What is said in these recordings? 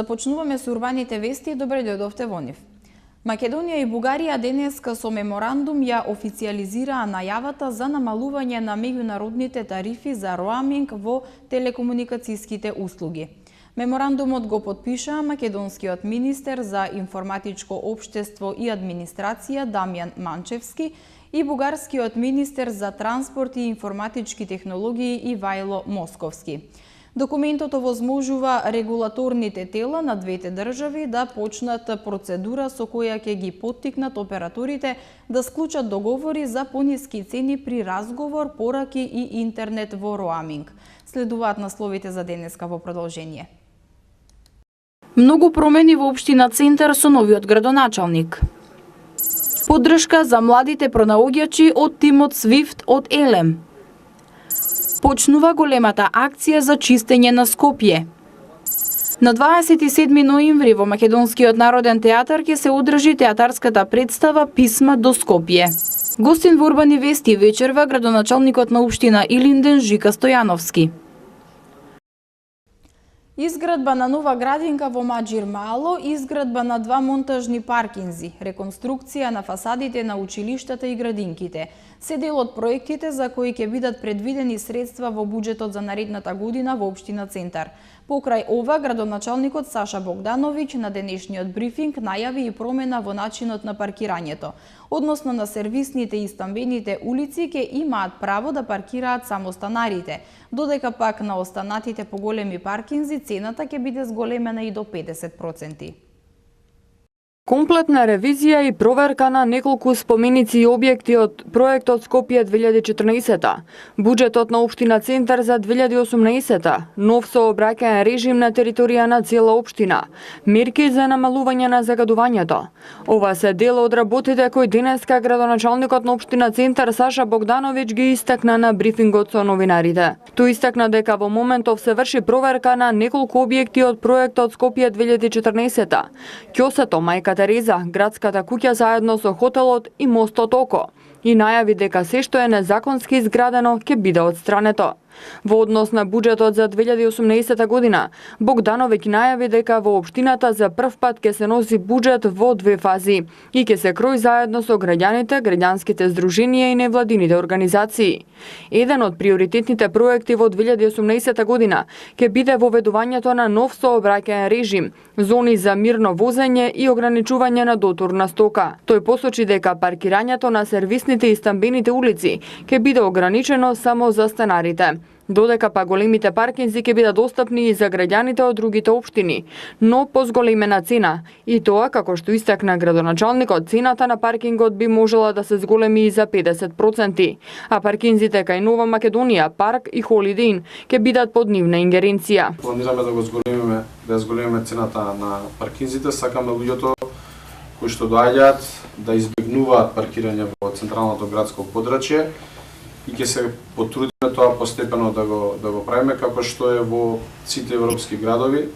Започнуваме со урбаните вести и добре дојдовте во нив. Македонија и Бугарија денеска со меморандум ја официјализираа најавата за намалување на меѓународните тарифи за роаминг во телекомуникацијските услуги. Меморандумот го подпишаа македонскиот министер за информатичко општество и администрација Дамјан Манчевски и бугарскиот министер за транспорт и информатички технологии Ивајло Московски. Документот овозможува регулаторните тела на двете држави да почнат процедура со која ќе ги поттикнат операторите да склучат договори за пониски цени при разговор, пораки и интернет во роаминг. Следуваат насловите за денеска во продолжение. Многу промени во општина Центар со новиот градоначалник. Поддршка за младите пронаоѓачи од тимот Свифт од Елем. Почнува големата акција за чистење на Скопје. На 27 ноември во Македонскиот народен театар ќе се одржи театарската представа Писма до Скопје. Гостин во урбани вести вечерва градоначалникот на општина Илинден Жика Стојановски. Изградба на нова градинка во Маџир Мало, изградба на 2 монтажни паркинзи, реконструкција на фасадите на училиштата и градинките се дел од проектите за кои ќе бидат предвидени средства во буџетот за наредната година во општина Центар. Покрај ова, градоначалникот Саша Богдановиќ на денешниот брифинг најави и промена во начинот на паркирањето. Односно на сервисните и стамбените улици ќе имаат право да паркираат само станарите, додека пак на останатите поголеми паркинзи цената ќе биде зголемена и до 50%. Комплетна ревизија и проверка на неколку споменици и објекти од проектот Скопје 2014, буџетот на општина Центар за 2018, нов сообраќаен режим на територија на цела општина, мерки за намалување на загадувањето. Ова се дел од работите кои денеска градоначалникот на општина Центар Саша Богдановиќ ги истакна на брифингот со новинарите. Тој истакна дека во моментов се врши проверка на неколку објекти од проектот Скопје 2014, ќосето Мајка Тереза, градската куќа заедно со хотелот и мостот Око, и најави дека се што е незаконски изградено ќе биде отстрането. Во однос на буџетот за 2018 година, Богдановиќ најави дека во општината за прв пат ќе се носи буџет во 2 фази и ќе се крои заедно со граѓаните, граѓанските здруженија и невладините организации. Еден од приоритетните проекти во 2018 година ќе биде воведувањето на нов сообраќаен режим, зони за мирно возење и ограничување на дотурна стока. Тој посочи дека паркирањето на сервисните и стамбените улици ќе биде ограничено само за станарите, додека па големите паркинзи ќе бидат достапни и за граѓаните од другите општини, но по зголемена цена. И тоа, како што истакна градоначалникот, цената на паркингот би можела да се зголеми и за 50%, а паркинзите кај Нова Македонија, Парк и Холидин ќе бидат под нивна ингеренција. Планираме да зголемиме цената на паркинзите, сакаме луѓето кои што доаѓаат да избегнуваат паркирање во централното градско подрачје и ќе се потрудиме тоа постепено да го правиме како што е во сите европски градови,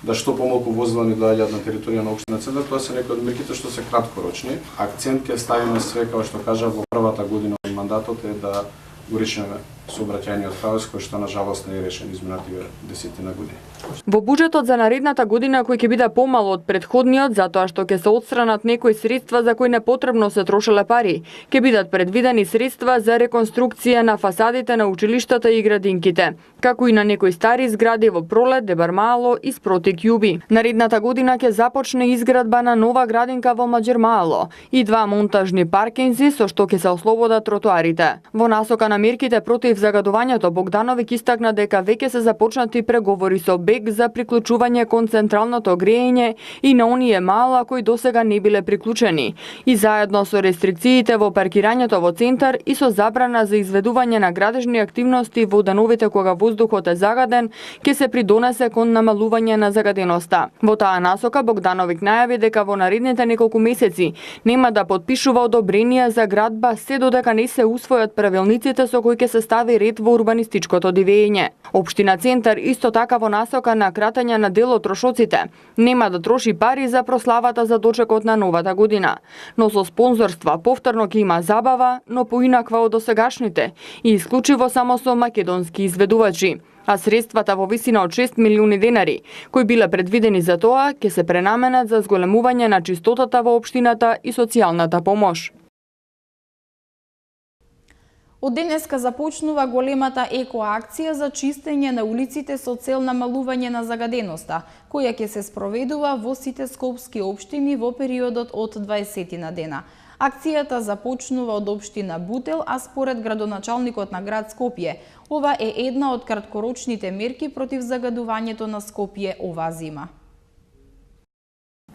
да што помалку возила ни доаѓаат на територија на општина Центар. Тоа се некои од мерките што се краткорочни. Акцент ќе ставиме све, како што кажа, во првата година од мандатот е да го решиме сообраќајниот хаос кој што на жалост не е решен изминативе десетина години. Во буџетот за наредната година, кој ќе биде помал од претходниот затоа што ќе се отстранат некои средства за кои непотребно се трошеле пари, ќе бидат предвидени средства за реконструкција на фасадите на училиштата и градинките, како и на некои стари згради во Пролет, Дебармало и Спротик Јуби. Наредната година ќе започне изградба на нова градинка во Маџир Мало и 2 монтажни паркинзи со што ќе се ослободат тротоарите. Во насока на мерките против загадувањето, Богдановиќ истакна дека веќе се започнати преговори со БЕК за приклучување кон централното грејење и на оние мала кои досега не биле приклучени, и заедно со рестрикциите во паркирањето во Центар и со забрана за изведување на градежни активности во деновите кога воздухот е загаден, ќе се придонесе кон намалување на загаденоста. Во таа насока Богдановиќ најави дека во наредните неколку месеци нема да потпишува одобренија за градба се додека не се усвојат правилниците со кои ќе се стави стави ред во урбанистичкото дивење. Општина Центар исто така во насока на кратање на дел од трошоците нема да троши пари за прославата за дочекот на новата година, но со спонзорства повторно ќе има забава, но поинаква од досегашните и исклучиво само со македонски изведувачи, а средствата во висина од 6 милиони денари, кои биле предвидени за тоа, ќе се пренаменат за зголемување на чистотата во општината и социјалната помош. Од денеска започнува големата екоакција за чистење на улиците со цел намалување на загаденоста, која ќе се спроведува во сите скопски општини во периодот од 20 дена. Акцијата започнува од општина Бутел, а според градоначалникот на град Скопје, ова е една од краткорочните мерки против загадувањето на Скопје оваа зима.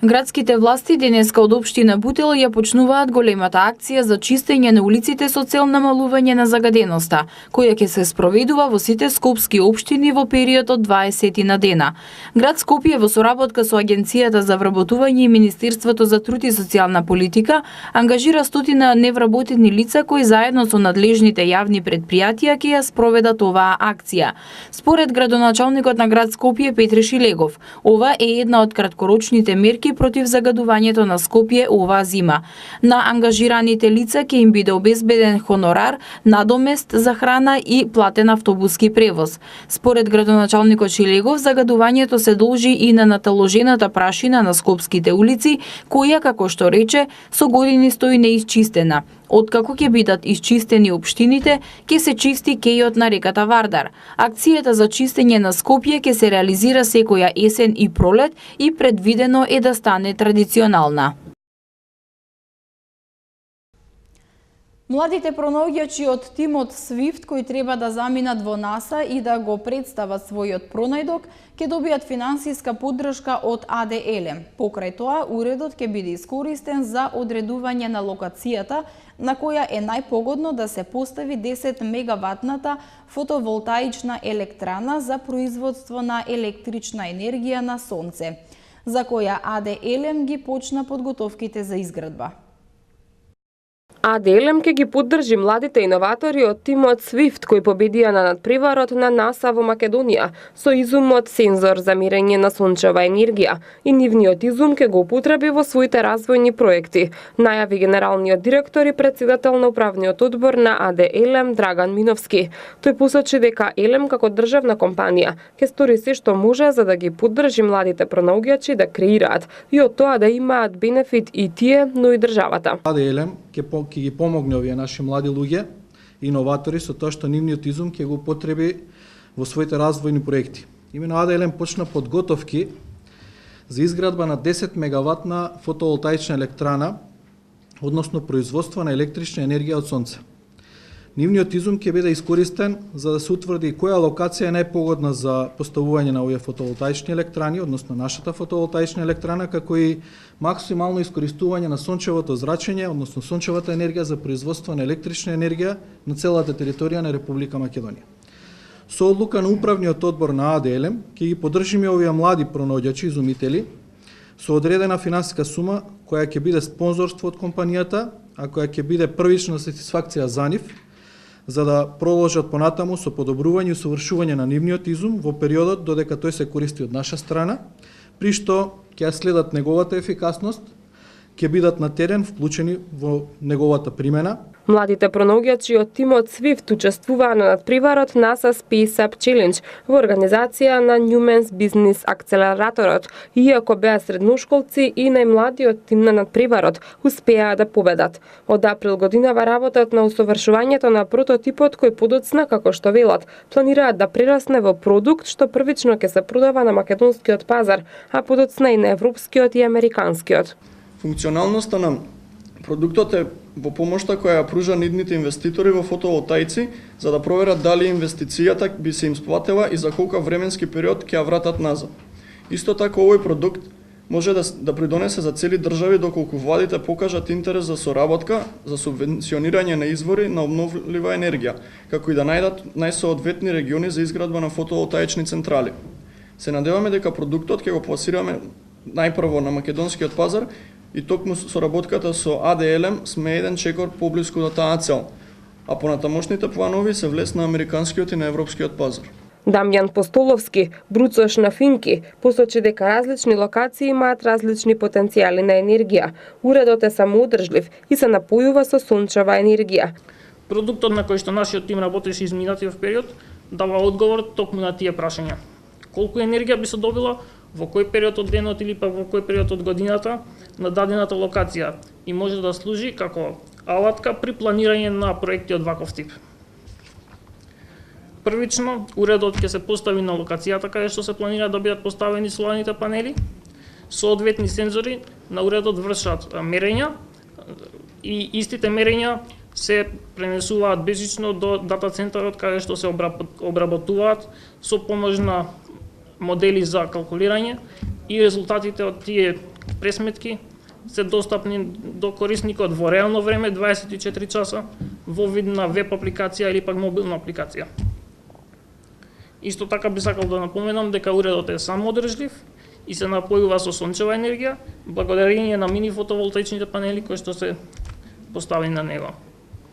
Градските власти денеска од општина Бутел ја почнуваат големата акција за чистење на улиците со цел намалување на загаденоста, која ќе се спроведува во сите скопски општини во период од 20 дена. Град Скопје во соработка со Агенцијата за вработување и Министерството за труд и социјална политика ангажира стотина невработени лица кои заедно со надлежните јавни претпријатија ќе ја спроведат оваа акција. Според градоначалникот на град Скопје Петре Шилегов, ова е една од краткорочните мерки против загадувањето на Скопје оваа зима. На ангажираните лица ќе им биде обезбеден хонорар, надомест за храна и платен автобуски превоз. Според градоначалникот Шилегов, загадувањето се должи и на наталожената прашина на скопските улици, која, како што рече, со години стои неисчистена. Откако ќе бидат исчистени општините, ќе се чисти кејот на реката Вардар. Акцијата за чистење на Скопје ќе се реализира секоја есен и пролет и предвидено е да стане традиционална. Младите пронаоѓачи од тимот Свифт кои треба да заминат во НАСА и да го представат својот пронајдок, ќе добијат финансиска поддршка од АД-Елем. Покрај тоа, уредот ќе биде искористен за одредување на локацијата на која е најпогодно да се постави 10 мегаватната фотоволтаична електрана за производство на електрична енергија на сонце, за која АД-Елем ги почна подготовките за изградба. АД-Елем ќе ги поддржи младите иноватори од тимот Свифт кои победија на надпреварот на НАСА во Македонија со изумот сензор за мерење на сончева енергија и нивниот изум ќе го употреби во своите развојни проекти, најави генералниот директор и председател на управниот одбор на АД-Елем Драган Миновски. Тој посочи дека Елем како државна компанија ќе стори се што може за да ги поддржи младите пронаоѓачи да креираат и од тоа да имаат бенефит и тие, но и државата. АД-Елем ќе ги помогне овие наши млади луѓе, иноватори, со тоа што нивниот изум ќе го употреби во своите развојни проекти. Имено АД-Елем почна подготовки за изградба на 10 мегаватна фотоволтаична електрана, односно производство на електрична енергија од сонце. Нивниот изум ќе биде искористен за да се утврди која локација е најпогодна за поставување на овие фотоволтаични електрани, односно нашата фотоволтаична електрана, како и максимално искористување на сончевото зрачење, односно сончевата енергија за производство на електрична енергија на целата територија на Република Македонија. Со одлука на управниот одбор на АД-Елем ќе ги поддржиме овие млади пронаоѓачи, изумители, со одредена финансиска сума која ќе биде спонзорство од компанијата, а која ќе биде првична сатисфакција за нив, за да продолжат понатаму со подобрување и усовршување на нивниот изум во периодот додека тој се користи од наша страна, при што ќе следат неговата ефикасност, ќе бидат на терен вклучени во неговата примена. Младите пронаоѓачи од тимот Свифт учествуваа на надпреварот NASA Space Up Challenge во организација на Newman's Business Акселераторот. Иако беа средношколци и најмладиот тим на надпреварот успеаа да победат. Од април годинава работат на усовршувањето на прототипот кој подоцна, како што велат, планираат да прерасне во продукт што првично ќе се продава на македонскиот пазар, а подоцна и на европскиот и американскиот. Функционалноста на продуктот е во помошта која ја пружа нидните инвеститори во фотоволтаици за да проверат дали инвестицијата би се им сплатила и за колку временски период ќе ја вратат назад. Исто така овој продукт може да придонесе за цели држави доколку владите покажат интерес за соработка за субвенционирање на извори на обновлива енергија, како и да најдат најсоодветни региони за изградба на фотоволтаични централи. Се надеваме дека продуктот ќе го пласираме најпрво на македонскиот пазар и токму соработката со АД-Елем сме еден чекор поблиску до таа цел. а понатамошните планови се влез на американскиот и на европскиот пазар. Дамјан Постоловски, бруцош на Финки, посочи дека различни локации имаат различни потенцијали на енергија. Уредот е самоодржлив и се напојува со сончева енергија. Продуктот на кој што нашиот тим работеше изминатиот период дава одговор токму на тие прашања. Колку енергија би се добила, во кој период од денот или пак во кој период од годината на дадената локација и може да служи како алатка при планирање на проекти од ваков тип. Првично, уредот ќе се постави на локацијата каде што се планира да бидат поставени соларните панели. Соодветни сензори на уредот вршат мерења и истите мерења се пренесуваат безжично до дата центарот каде што се обработуваат со помош на модели за калкулирање и резултатите од тие пресметки се достапни до корисникот во реално време 24 часа во вид на веб апликација или пак мобилна апликација. Исто така би сакал да напоменам дека уредот е самоодржлив и се напојува со сончева енергија благодарение на мини фотоволтаичните панели кои што се поставени на него.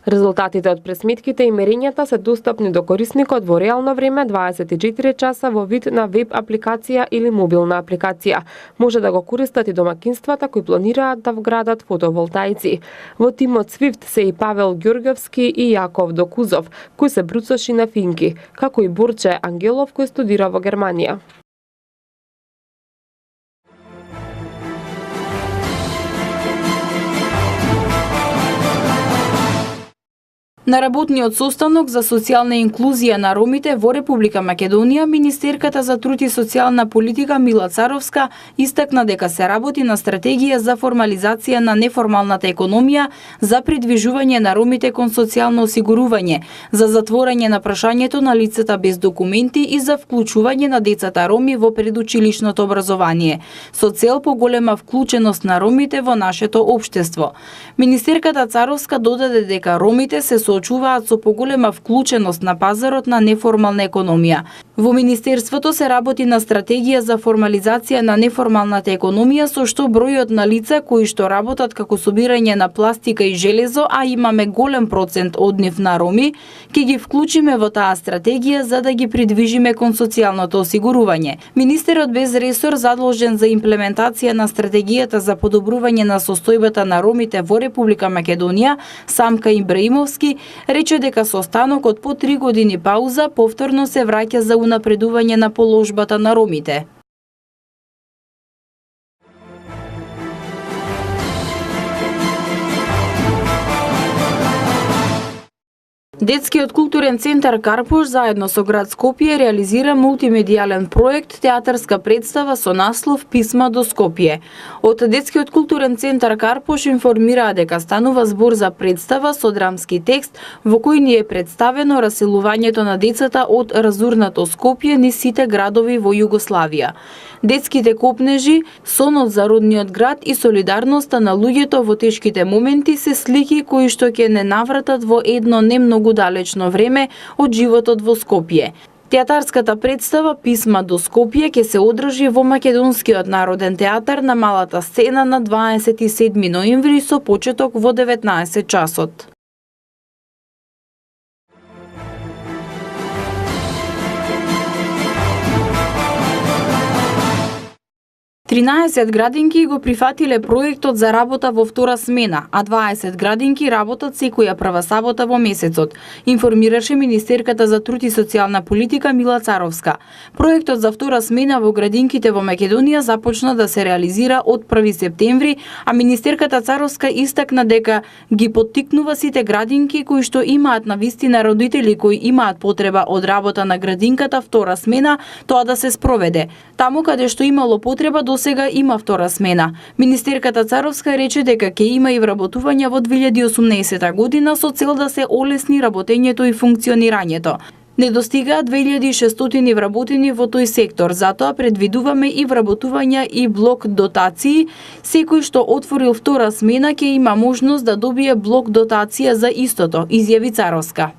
Резултатите од пресметките и мерењата се достапни до корисникот во реално време 24 часа во вид на веб апликација или мобилна апликација. Може да го користат и домакинствата кои планираат да вградат фотоволтаици. Во тимот Свифт се и Павел Ѓорѓовски и Јаков Докузов, кои се бруцоши на Финки, како и Борче Ангелов кој студира во Германија. На работниот состанок за социјална инклузија на ромите во Република Македонија, Министерката за труд и социјална политика Мила Царовска истакна дека се работи на стратегија за формализација на неформалната економија, за придвижување на ромите кон социјално осигурување, за затворање на прашањето на лицата без документи и за вклучување на децата роми во предучилишното образование, со цел поголема вклученост на ромите во нашето општество. Министерката Царовска додаде дека ромите се соочуваат со поголема вклученост на пазарот на неформална економија. Во Министерството се работи на стратегија за формализација на неформалната економија, со што бројот на лица кои што работат како собирање на пластика и железо, а имаме голем процент од нив на роми, ќе ги вклучиме во таа стратегија за да ги придвижиме кон социјалното осигурување. Министерот без ресор задолжен за имплементација на стратегијата за подобрување на состојбата на ромите во Република Македонија, Самка Ибраимовски, рече дека состанокот по 3 години пауза повторно се враќа за унапредување на положбата на ромите. 'Детскиот културен центар Карпош заедно со град Скопје реализира мултимедијален проект театарска представа со наслов Писма до Скопје. Од Детскиот културен центар Карпош информираа дека станува збор за представа со драмски текст во кој ни е представено раселувањето на децата од разурнато Скопје низ сите градови во Југославија. Детските копнежи, сонот за родниот град и солидарноста на луѓето во тешките моменти се слики кои што ќе не навратат во едно не многу далечно време од животот во Скопје. Театарската представа Писма до Скопје ќе се одржи во Македонскиот народен театар на малата сцена на 27 ноември со почеток во 19 часот. 13 градинки го прифатиле проектот за работа во втора смена, а 20 градинки работат секоја прва сабота во месецот, информираше Министерката за труд и социјална политика Мила Царовска. Проектот за втора смена во градинките во Македонија започна да се реализира од 1 септември, а Министерката Царовска истакна дека ги поттикнува сите градинки кои што имаат навистина родители кои имаат потреба од работа на градинката втора смена, тоа да се спроведе. Таму каде што имало потреба до сега има втора смена. Министерката Царовска рече дека ќе има и вработувања во 2018 година со цел да се олесни работењето и функционирањето. Недостигаат 2600 вработени во тој сектор, затоа предвидуваме и вработувања и блок дотации. Секој што отворил втора смена ќе има можност да добие блок дотација за истото, изјави Царовска.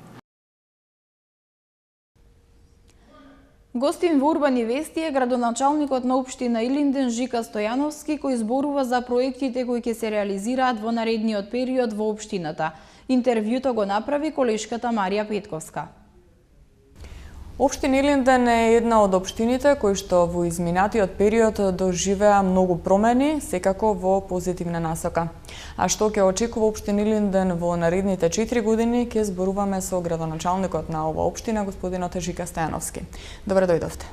Гостин во Урбани вести е градоначалникот на општина Илинден Жика Стојановски, кој зборува за проектите кои ќе се реализираат во наредниот период во општината. Интервјуто го направи колешката Марија Петковска. Општина Илинден е една од општините кои што во изминатиот период доживеа многу промени, секако во позитивна насока. А што ќе очекува општина Илинден во наредните 4 години, ќе зборуваме со градоначалникот на ова општина, господинот Жика Стојановски. Добре дојдовте.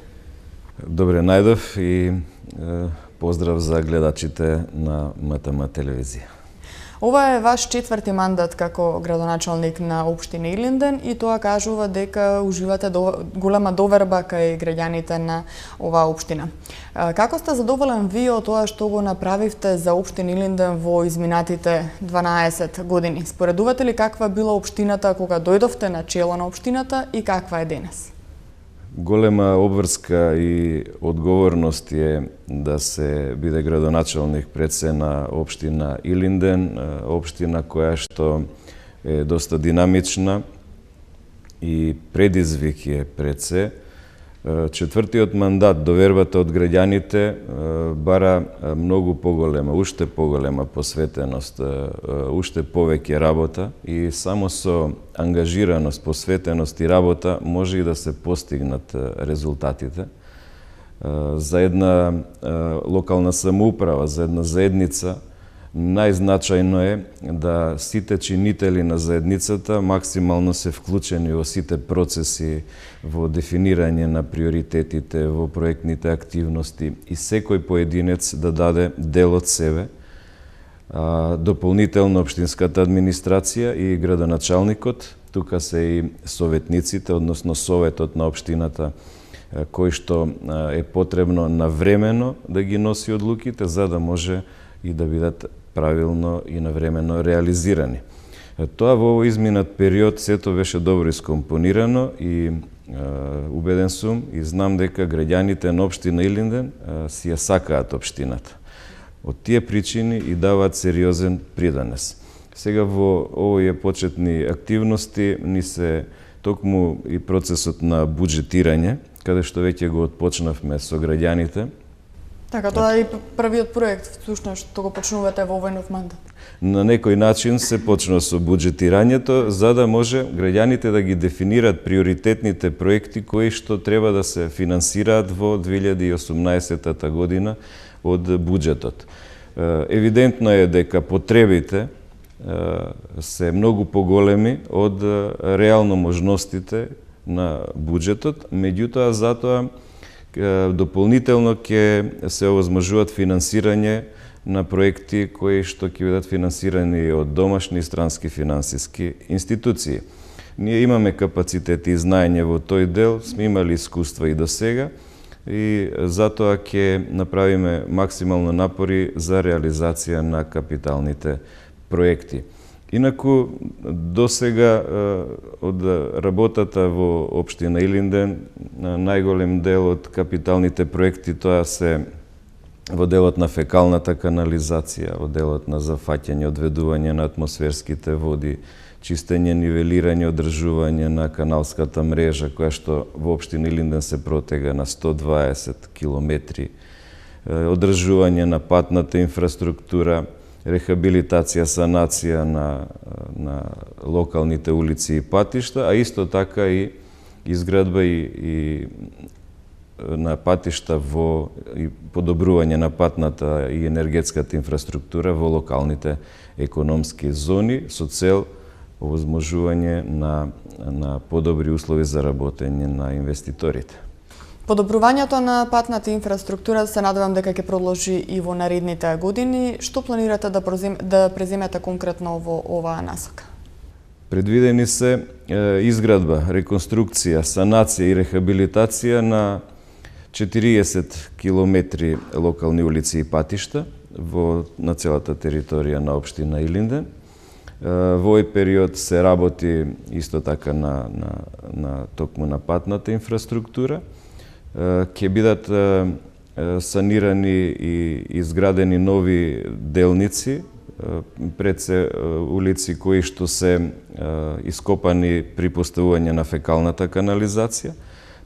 Добре најдов и поздрав за гледачите на МТМ телевизија. Ова е ваш 4ти мандат како градоначалник на општина Илинден и тоа кажува дека уживате голема доверба кај граѓаните на оваа општина. Како сте задоволен вие од тоа што го направивте за општина Илинден во изминатите 12 години? Споредувате ли каква била општината кога дојдовте на чело на општината и каква е денес? Голема обврска и одговорност е да се биде градоначалник пред се на општина Илинден, општина која што е доста динамична и предизвик е пред се. Четвртиот мандат, довербата од граѓаните бара многу поголема, уште поголема посветеност, уште повеќе работа и само со ангажираност, посветеност и работа може и да се постигнат резултатите. За една локална самоуправа, за една заедница, најзначајно е да сите чинители на заедницата максимално се вклучени во сите процеси, во дефинирање на приоритетите, во проектните активности и секој поединец да даде дел од себе. Дополнително општинската администрација и градоначалникот, тука се и советниците, односно советот на општината, кој што е потребно навремено да ги носи одлуките за да може и да бидат правилно и навремено реализирани. Тоа во овој изминат период сето беше добро искомпонирано и убеден сум и знам дека граѓаните на општина Илинден си ја сакаат општината. Од тие причини и даваат сериозен придонес. Сега во овие почетни активности ни се токму и процесот на буџетирање, каде што веќе го отпочнавме со граѓаните. Така, тоа е и првиот проект, всушност, што го почнувате во овој нов мандат. На некој начин се почна со буџетирањето, за да може граѓаните да ги дефинираат приоритетните проекти кои што треба да се финансираат во 2018 година од буџетот. Евидентно е дека потребите се многу поголеми од реално можностите на буџетот, меѓутоа затоа дополнително ќе се овозможуваат финансирање на проекти кои што ќе бидат финансирани од домашни и странски финансиски институции. Ние имаме капацитет и знаење во тој дел, сме имали искуства и до сега и затоа ќе направиме максимално напори за реализација на капиталните проекти. Инаку, до сега од работата во општина Илинден, најголем дел од капиталните проекти тоа се во делот на фекалната канализација, во делот на зафаќање, одведување на атмосферските води, чистење, нивелирање, одржување на каналската мрежа, која што во општина Илинден се протега на 120 километри, одржување на патната инфраструктура, рехабилитација, санација на локалните улици и патишта, а исто така и изградба и на патишта во и подобрување на патната и енергетската инфраструктура во локалните економски зони со цел овозможување на подобри услови за работење на инвеститорите. Подобрувањето на патната инфраструктура се надевам дека ќе продолжи и во наредните години. Што планирате да преземете конкретно во оваа насока? Предвидени се изградба, реконструкција, санација и рехабилитација на 40 километри локални улици и патишта на целата територија на општина Илинден. Во овој период се работи исто така токму на патната инфраструктура. Ќе бидат санирани и изградени нови делници пред се улици кои што се ископани при поставување на фекалната канализација.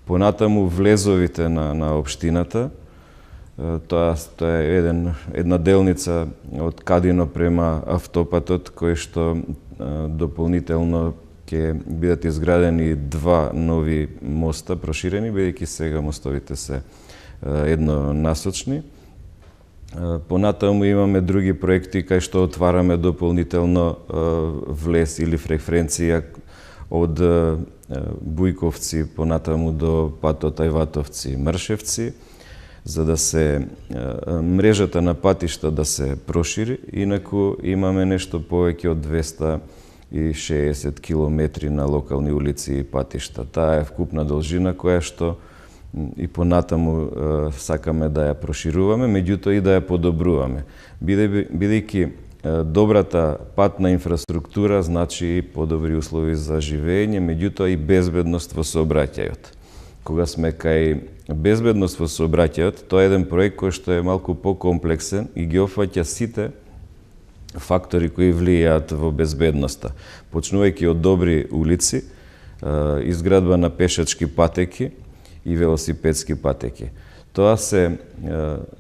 Понатаму влезовите на општината, тоа е една делница од Кадино према автопатот, кој што дополнително ќе бидат изградени 2 нови моста проширени, бидејќи сега мостовите се еднонасочни. Понатаму имаме други проекти кај што отвараме дополнително влез или фреквенција од Бујковци понатаму до патот Ајватовци-Мршевци, за да се мрежата на патишта да се прошири. Инаку имаме нешто повеќе од 260 километри на локални улици и патишта. Таа е вкупна должина која што и понатаму сакаме да ја прошируваме, меѓутоа и да ја подобруваме. Бидејќи добрата патна инфраструктура значи и подобри услови за живење, меѓутоа и безбедност во сообраќајот. Кога сме кај безбедност во сообраќајот, тоа е еден проект кој што е малку покомплексен и ги опфаќа сите фактори кои влијаат во безбедноста. Почнувајќи од добри улици, изградба на пешачки патеки и велосипедски патеки. Тоа се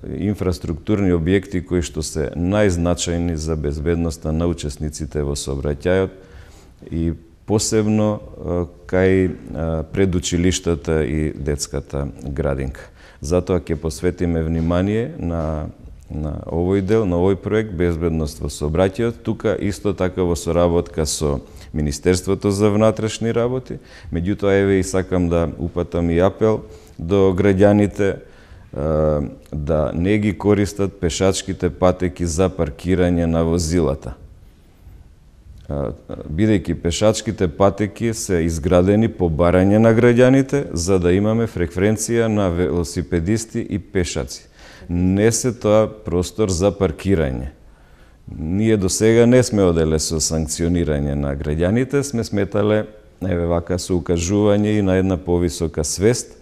инфраструктурни објекти кои што се најзначајни за безбедноста на учесниците во сообраќајот и посебно кај предучилиштата и детската градинка. Затоа ќе посветиме внимание на овој дел, на овој проект безбедност во сообраќајот, тука исто така во соработка со Министерството за внатрешни работи. Меѓутоа еве и сакам да упатам и апел до граѓаните да не ги користат пешачките патеки за паркирање на возилата. Бидејќи пешачките патеки се изградени по барање на граѓаните за да имаме фреквенција на велосипедисти и пешаци. Не се тоа простор за паркирање. Ние до сега не сме оделе со санкционирање на граѓаните, сме сметале еве вака со укажување и на една повисока свест.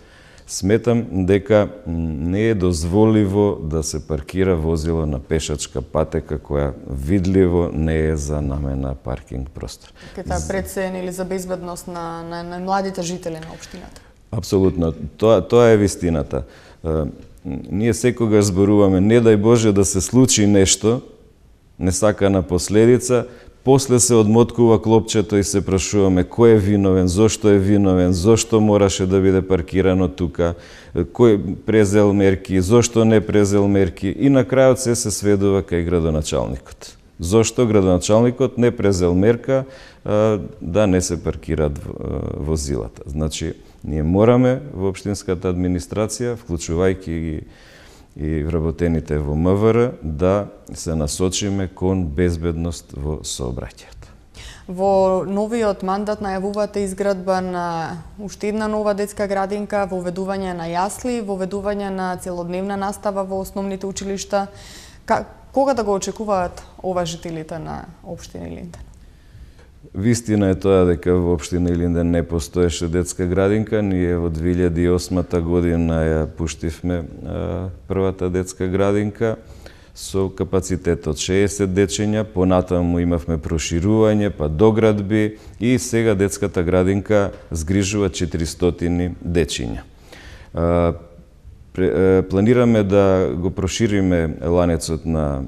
Сметам дека не е дозволиво да се паркира возило на пешачка патека која видливо не е за намена паркинг простор. Кај прецен или за безбедност на младите жители на општината? Апсолутно. Тоа е вистината. Ние секогаш зборуваме, не дај Боже да се случи нешто, несакана последица, после се одмоткува клопчето и се прашуваме кој е виновен, зошто мораше да биде паркирано тука, кој презел мерки, зошто не презел мерки и на крајот се сведува кај градоначалникот. Зошто градоначалникот не презел мерка да не се паркираат возилата. Значи, ние мораме во општинската администрација, вклучувајќи ги и вработените во МВР, да се насочиме кон безбедност во сообраќајот. Во новиот мандат најавувате изградба на уште една нова детска градинка, воведување на јасли, воведување на целодневна настава во основните училишта. Кога да го очекуваат ова жителите на општина Илинден? Вистина е тоа дека во општина Илинден не постоеше детска градинка. Ние во 2008 година ја пуштивме првата детска градинка со капацитет од 60 дечиња, понатаму имавме проширување, па доградби и сега детската градинка згрижува 400 дечиња. Планираме да го прошириме ланецот на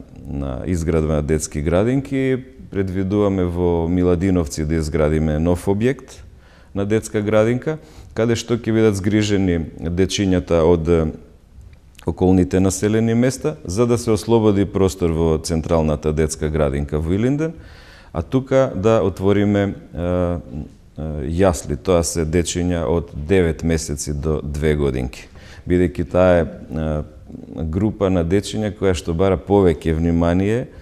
изградба на детски градинки. Предвидуваме во Миладиновци да изградиме нов објект на детска градинка, каде што ќе бидат згрижени дечињата од околните населени места, за да се ослободи простор во централната детска градинка во Илинден, а тука да отвориме јасли. Тоа се дечиња од 9 месеци до 2 годинки. Бидејќи таа е група на дечиња која што бара повеќе внимание,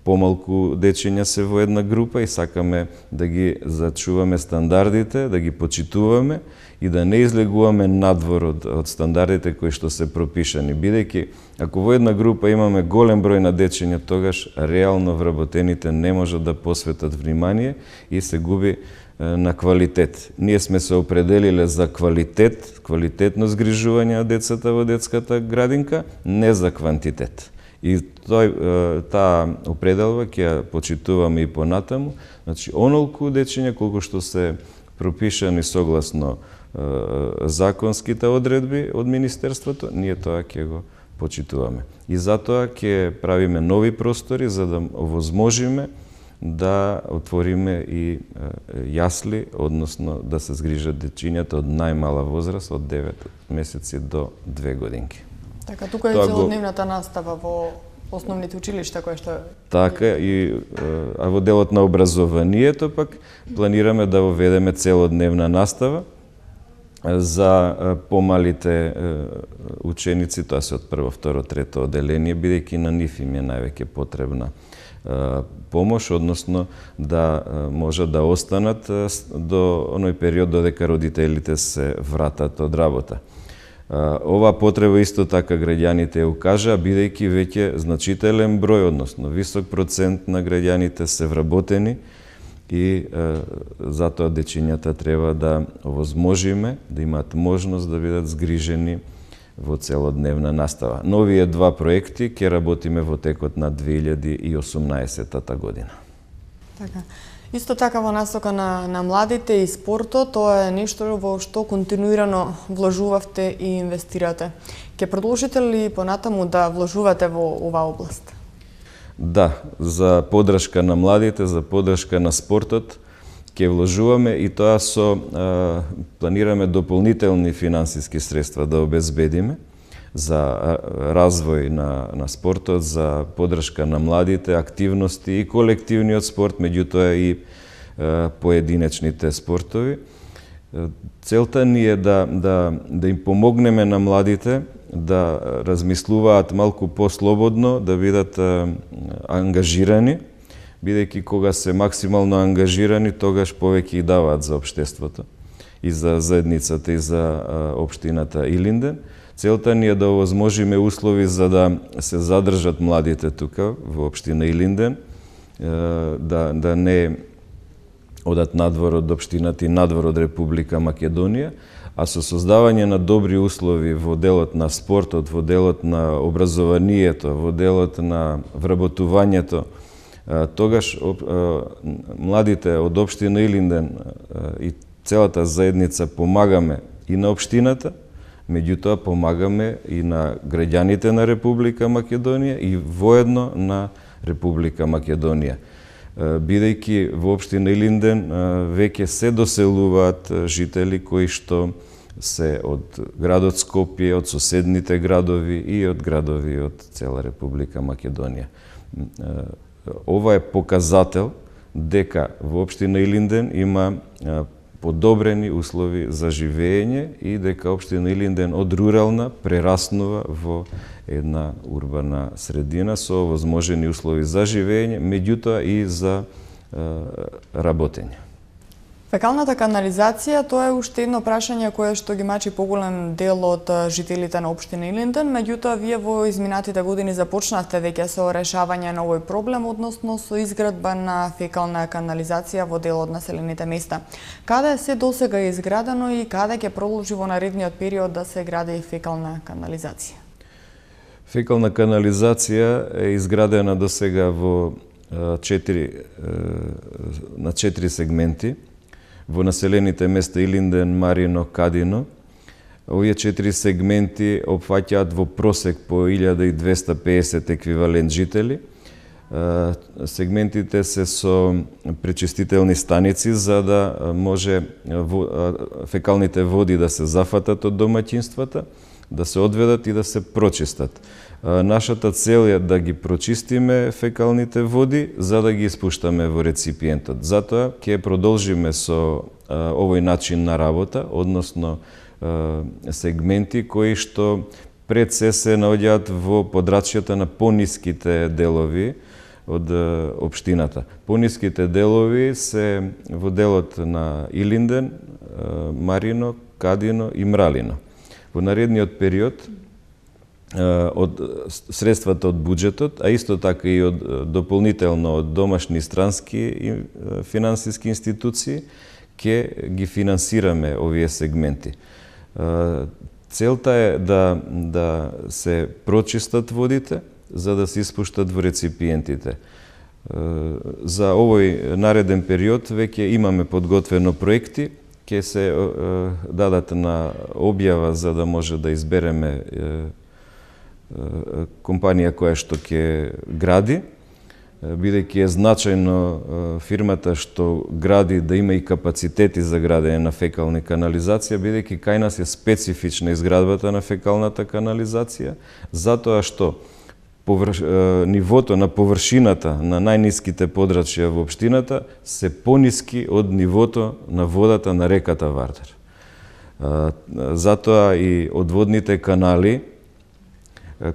помалку дечиња се во една група и сакаме да ги зачуваме стандардите, да ги почитуваме и да не излегуваме надвор од стандардите кои што се пропишани. Бидејќи, ако во една група имаме голем број на дечиња, тогаш реално вработените не можат да посветат внимание и се губи на квалитет. Ние сме се определиле за квалитетно згрижување на децата во детската градинка, не за квантитет. И таа определба ќе ја почитуваме и понатаму. Значи, онолку дечиња колку што се пропишани согласно законските одредби од Министерството, ние тоа ќе го почитуваме. И затоа ќе правиме нови простори за да овозможиме да отвориме и јасли, односно да се згрижат дечињата од најмала возраст, од 9 месеци до 2 годинки. Така, тука е целодневната настава во основните училишта кои што... Така, а во делот на образованието пак планираме да воведеме целодневна настава за помалите ученици, тоа се од прво, второ, трето одделение, бидејќи на нив им е највеќе потребна помош, односно да можат да останат до оној период додека родителите се вратат од работа. Ова потреба исто така граѓаните ја укажаа, бидејќи веќе значителен број, односно висок процент на граѓаните се вработени и затоа дечињата треба да овозможиме да имаат можност да бидат згрижени во целодневна настава. Новие два проекти ќе работиме во текот на 2018 година. Така. Исто така во насока на младите и спортот, тоа е нешто во што континуирано вложувавте и инвестирате. Ќе продолжите ли понатаму да вложувате во оваа област? Да, за поддршка на младите, за поддршка на спортот ќе вложуваме и тоа планираме дополнителни финансиски средства да обезбедиме за развој на спортот, за поддршка на младите, активности и колективниот спорт, меѓутоа и поединечните спортови. Целта ни е да им помогнеме на младите да размислуваат малку послободно, да бидат ангажирани, бидејќи кога се максимално ангажирани, тогаш повеќе и даваат за општеството, и за заедницата, и за општината Илинден. Целта ни е да овозможиме услови за да се задржат младите тука во општина Илинден, да не одат надвор од општината и надвор од Република Македонија, а со создавање на добри услови во делот на спортот, во делот на образованието, во делот на вработувањето, тогаш младите од општина Илинден и целата заедница помагаме и на општината, меѓутоа помагаме и на граѓаните на Република Македонија и воедно на Република Македонија. Бидејќи во општина Илинден веќе се доселуваат жители кои што се од градот Скопје, од соседните градови и од градови од цела Република Македонија. Ова е показател дека во општина Илинден има подобрени услови за живење и дека општина Илинден од рурална прераснува во една урбана средина со овозможени услови за живење, меѓутоа и за работење. Фекалната канализација, тоа е уште едно прашање кое што ги мачи поголем дел од жителите на општина Илинден, меѓутоа вие во изминатите години започнавте веќе со решавање на овој проблем, односно со изградба на фекална канализација во дел од населените места. Каде се досега е изградено и каде ќе продолжи во наредниот период да се гради фекална канализација? Фекална канализација е изградена досега во 4 сегменти. Во населените места Илинден, Марино, Кадино. Овие 4 сегменти опфаќаат во просек по 1250 еквивалент жители. Сегментите се со пречистителни станици за да може фекалните води да се зафатат од домаќинствата, да се одведат и да се прочистат. Нашата цел е да ги прочистиме фекалните води за да ги испуштаме во реципиентот. Затоа ќе продолжиме со овој начин на работа, односно сегменти кои што пред се наоѓаат во подрачјата на пониските делови од општината. Пониските делови се во делот на Илинден, Марино, Кадино и Мралино. Во наредниот период од средствата од буџетот, а исто така и од дополнително од домашни странски и финансиски институции, ќе ги финансираме овие сегменти. Целта е да се прочистат водите, за да се испуштат во реципиентите. За овој нареден период веќе имаме подготвено проекти ќе се дадат на објава за да може да избереме компанија која што ќе гради, бидејќи е значајно фирмата што гради да има и капацитети за градење на фекални канализација, бидејќи кај нас е специфична изградбата на фекалната канализација, затоа што нивото на површината на најниските подрачја во општината се пониски од нивото на водата на реката Вардар. Затоа и одводните канали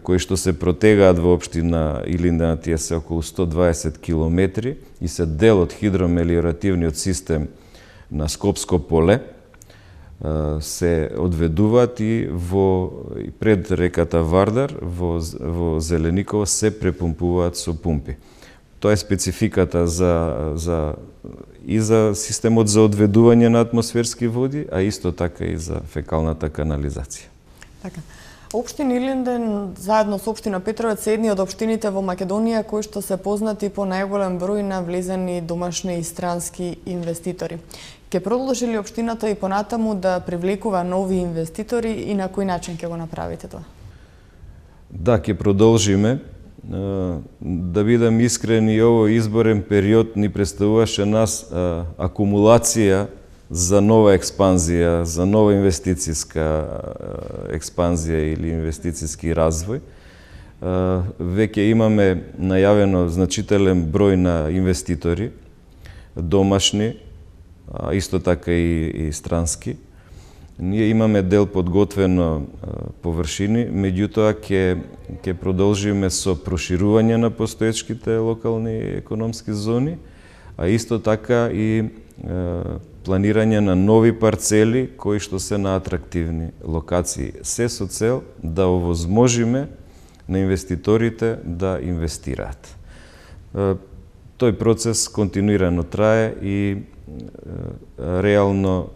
кои што се протегаат во општина Илинден, тие се околу 120 километри и се дел од хидромелиоративниот систем на Скопско поле, се одведуваат и пред реката Вардар, во Зелениково се препумпуваат со пумпи. Тоа е спецификата и за системот за одведување на атмосферски води, а исто така и за фекалната канализација. Така. Општина Илинден заедно со општина Петровец се едни од општините во Македонија кои што се познати по најголем број на влезени домашни и странски инвеститори. Ќе продолжи ли општината и понатаму да привлекува нови инвеститори и на кој начин ќе го направите тоа? Да, ќе продолжиме. Да бидам искрен, и овој изборен период ни представуваше нас акумулација за нова експанзија, за нова инвестициска експанзија или инвестициски развој. Веќе имаме најавено значителен број на инвеститори, домашни, исто така и странски. Ние имаме дел подготвено површини, меѓутоа ќе продолжиме со проширување на постоечките локални економски зони, а исто така и планирање на нови парцели кои што се на атрактивни локации, се со цел да овозможиме на инвеститорите да инвестираат. Тој процес континуирано трае и реално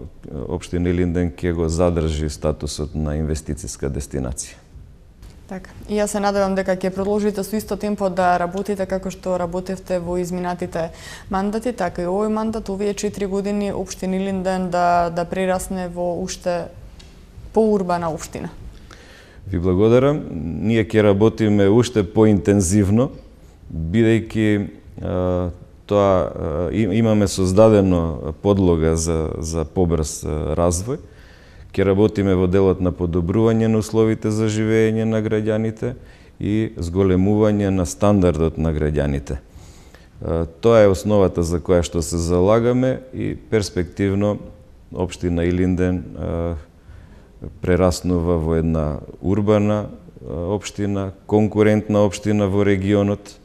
општина Илинден ќе го задржи статусот на инвестициска дестинација. Така. И јас се надевам дека ќе продолжите со исто темпо да работите како што работевте во изминатите мандати, така и овој мандат, овие 4 години општина Илинден да прерасне во уште поурбана општина. Ви благодарам. Ние ќе работиме уште поинтензивно, бидејќи имаме создадено подлога за побрз развој. Ќе работиме во делот на подобрување на условите за живење на граѓаните и зголемување на стандардот на граѓаните. Тоа е основата за која што се залагаме и перспективно општина Илинден прераснува во една урбана општина, конкурентна општина во регионот.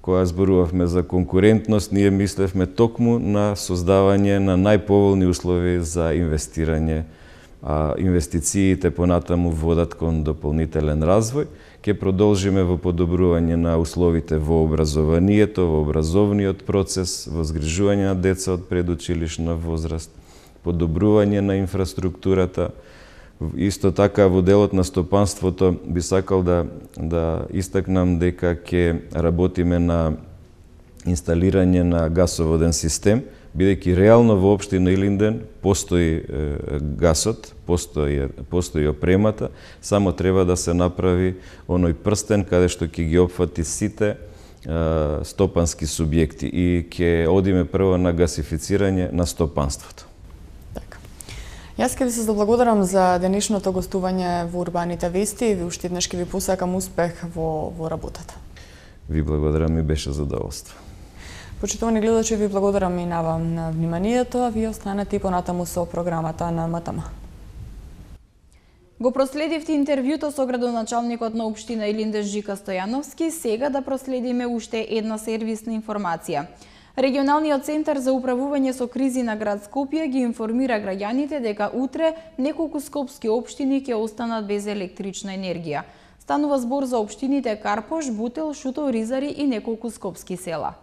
Кога зборувавме за конкурентност, ние мислевме токму на создавање на најповолни услови за инвестирање, а инвестициите понатаму водат кон дополнителен развој. Ќе продолжиме во подобрување на условите во образованието, во образовниот процес, во згрижување на деца од предучилишна возраст, подобрување на инфраструктурата. Исто така во делот на стопанството би сакал да истакнам дека ќе работиме на инсталирање на гасоводен систем, бидејќи реално во општина Илинден постои гасот, постои опремата, само треба да се направи оној прстен каде што ќе ги опфати сите стопански субјекти и ќе одиме прво на гасифицирање на стопанството. Јас ке ви се заблагодарам за денешното гостување во Урбаните вести и уште еднаш ке ви посакам успех во работата. Ви благодарам, ми беше задоволство. Почитувани гледачи, ви благодарам и на вам на вниманието, а вие останете и понатаму со програмата на МТМ. Го проследивте интервјуто со градоначалникот на општина Илинден Жика Стојановски, сега да проследиме уште една сервисна информација. Регионалниот центар за управување со кризи на град Скопје ги информира граѓаните дека утре неколку скопски општини ќе останат без електрична енергија. Станува збор за општините Карпош, Бутел, Шутов, Ризари и неколку скопски села.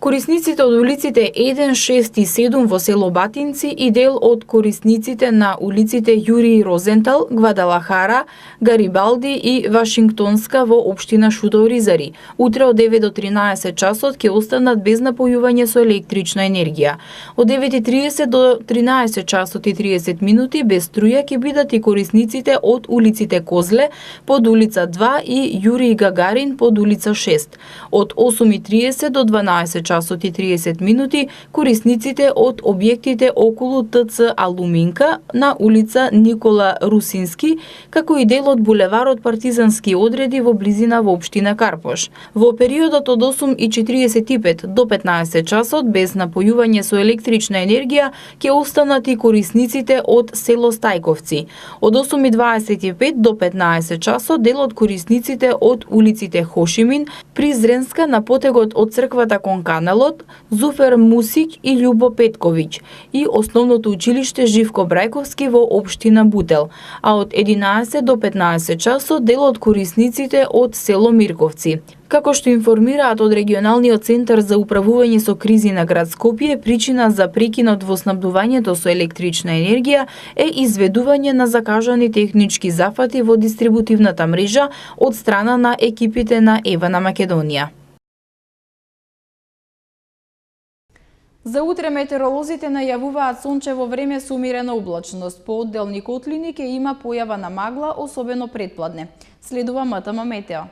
Корисниците од улиците 1, 6 и 7 во село Батинци и дел од корисниците на улиците Јури Розентал, Гвадалахара, Гарибалди и Вашингтонска во општина Шудо-Оризари утре од 9 до 13 часот ќе останат без напојување со електрична енергија. Од 9:30 до 13 часот и 30 минути без струја ќе бидат и корисниците од улиците Козле под улица 2 и Јури Гагарин под улица 6. Од 8:30 до 12 часот и 30 минути корисниците од објектите околу ТЦ Алуминка на улица Никола Русински, како и дел од булеварот Партизански одреди во близина во општина Карпош. Во периодот од 8:45 до 15 часот без напојување со електрична енергија ќе останат и корисниците од село Стајковци. Од 8:25 до 15 часот дел од корисниците од улиците Хошимин, Призренска на потегот од црквата кон каналот, Зуфер Мусик и Љубо Петковиќ и основното училиште Живко Брајковски во општина Бутел, а од 11 до 15 часот дел од корисниците од село Мирковци. Како што информираат од регионалниот центар за управување со кризи на град Скопје, причина за прекинот во снабдувањето со електрична енергија е изведување на закажани технички зафати во дистрибутивната мрежа од страна на екипите на ЕВА на Македонија. За утре метеоролозите најавуваат сончево време со умерена облачност. По одделни котлини ќе има појава на магла, особено предпладне. Следува МТМ Метео.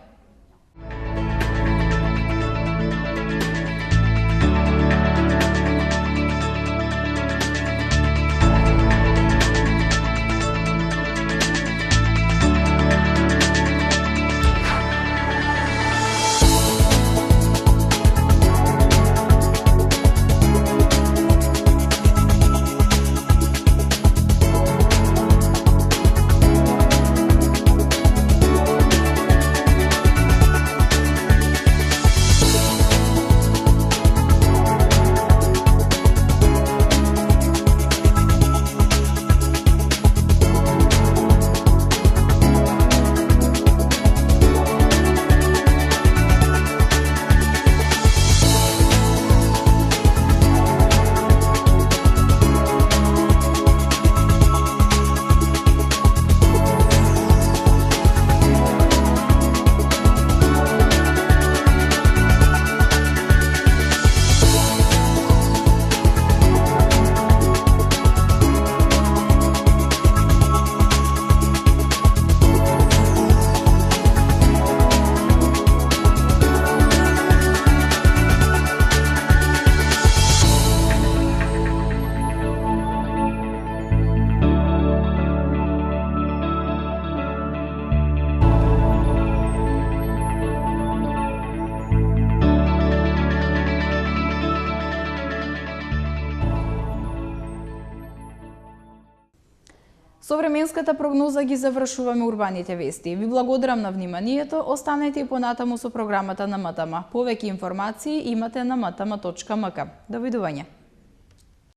Со временската прогноза ги завршуваме урбаните вести. Ви благодарам на вниманието. Останете и понатаму со програмата на МТМ. Повеќе информации имате на mtm.mk. Довидување.